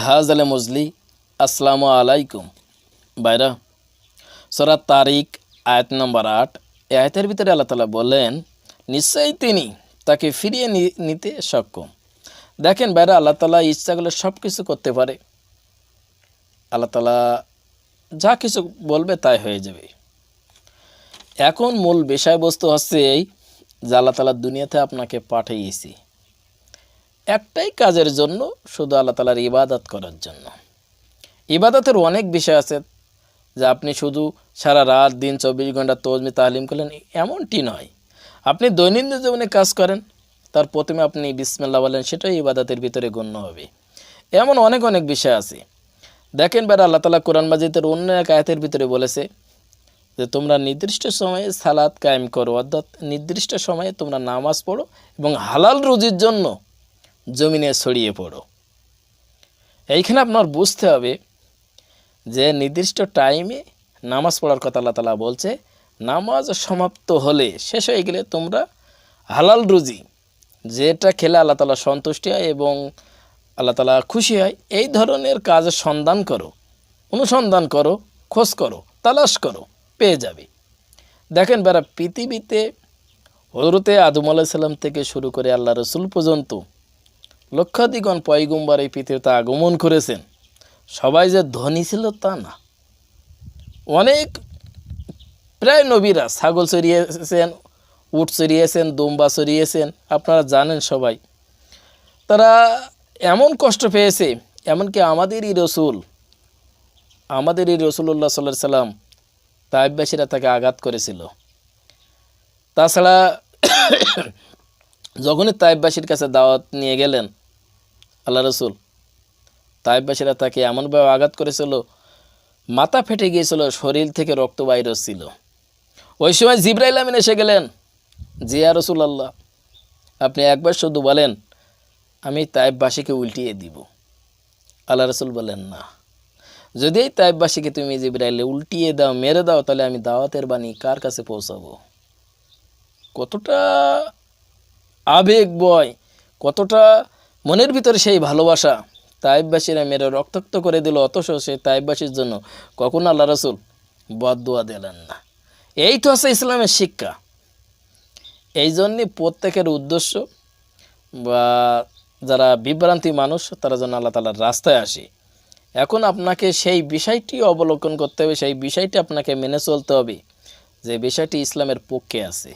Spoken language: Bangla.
হাজালে মজলি আসসালামু আলাইকুম বাইরা। সূরা তারিক আয়াত নম্বর 8। এই আয়াতের ভিতরে আল্লাহ তাআলা বলেন নিশ্চয়ই তিনি তাকে ফিরিয়ে নিতে সক্ষম। দেখেন বাইরা, আল্লাহ তাআলা ইচ্ছা করলে সব কিছু করতে পারে। আল্লাহ তাআলা যা কিছু বলবে তাই হয়ে যাবে। এখন মূল বিষয়বস্তু হচ্ছে এই যে আল্লাহ তাআলা দুনিয়াতে আপনাকে পাঠিয়েছে একটাই কাজের জন্য, শুধু আল্লাহ তাআলার ইবাদত করার জন্য। ইবাদতের অনেক বিষয় আছে যে আপনি শুধু সারা রাত দিন 24 ঘন্টা তাসবিহ তাহলিম করলেন এমনটি নয়। আপনি দৈনন্দিন জীবনে কাজ করেন, তার প্রথমে আপনি বিসমিল্লাহ বলেন, সেটাই ইবাদতের ভিতরে গণ্য হবে। এমন অনেক অনেক বিষয় আছে। দেখেন বেড়া, আল্লাহ তাআলা কোরআন মাজিদের অন্য এক আয়াতের ভিতরে বলেছে যে তোমরা নির্দিষ্ট সময়ে সালাত কায়েম করো, অর্থাৎ নির্দিষ্ট সময়ে তোমরা নামাজ পড়ো এবং হালাল রুজির জন্য জমিনে ছড়িয়ে পড়ো। এইখানে আপনার বুঝতে হবে যে নির্দিষ্ট টাইমে নামাজ পড়ার কথা আল্লাহ তাআলা বলছে। নামাজ সমাপ্ত হলে, শেষ হয়ে গেলে তোমরা হালাল রুজি, যেটা খেলে আল্লাহ তাআলা সন্তুষ্টি হয় এবং আল্লাহ তাআলা খুশি হয়, এই ধরনের কাজের সন্ধান করো, অনুসন্ধান করো, খোঁজ করো, তালাশ করো, পেয়ে যাবে। দেখেন বেড়া, পৃথিবীতে হযরতে আদম আলাইহিস সালাম থেকে শুরু করে আল্লাহ রসুল পর্যন্ত লক্ষাধিকগণ পয়গম্বর এই পৃথিবীতে আগমন করেছেন। সবাই যে ধনী ছিল তা না। অনেক প্রায় নবীরা ছাগল চড়িয়েছেন, উট চড়িয়েছেন, দুম্বা চড়িয়েছেন, আপনারা জানেন সবাই। তারা এমন কষ্ট পেয়েছে, এমনকি আমাদেরই রসুল্লাহ সাল্লাল্লাহু আলাইহি সাল্লাম তায়েফবাসীরা তাকে আঘাত করেছিল। তাছাড়া যখনই তায়েফবাসীর কাছে দাওয়াত নিয়ে গেলেন আল্লাহ রসুল, তায়েফবাসীরা তাকে এমনভাবে আঘাত করেছিল, মাথা ফেটে গিয়েছিল, শরীর থেকে রক্ত বাইর হচ্ছিল। ওই সময় জিবরাইল আমিন এসে গেলেন, জি ইয়া রাসূলুল্লাহ, আপনি একবার শুধু বলেন, আমি তায়েফবাসীকে উল্টিয়ে দিব। আল্লাহ রসুল বলেন, না, যদি এই তায়েফবাসীকে তুমি জিবরাইলে উল্টিয়ে দাও, মেরে দাও, তাহলে আমি দাওয়াতের বাণী কার কাছে পৌঁছাবো? কতটা আবেগ বয়, কতটা মনের ভিতরে সেই ভালোবাসা। তায়েফবাসীরা মেরে রক্তাক্ত করে দিল, অথচ সেই তায়েফবাসীর জন্য কখনো আল্লাহ রসুল বদদুয়া দিলেন না। এই তো আছে ইসলামের শিক্ষা। এই জন্যে প্রত্যেকের উদ্দেশ্য বা যারা বিভ্রান্তি মানুষ, তারা যেন আল্লাহ তাআলার রাস্তায় আসে। এখন আপনাকে সেই বিষয়টি অবলোকন করতে হবে, সেই বিষয়টি আপনাকে মেনে চলতে হবে যে বিষয়টি ইসলামের পক্ষে আছে।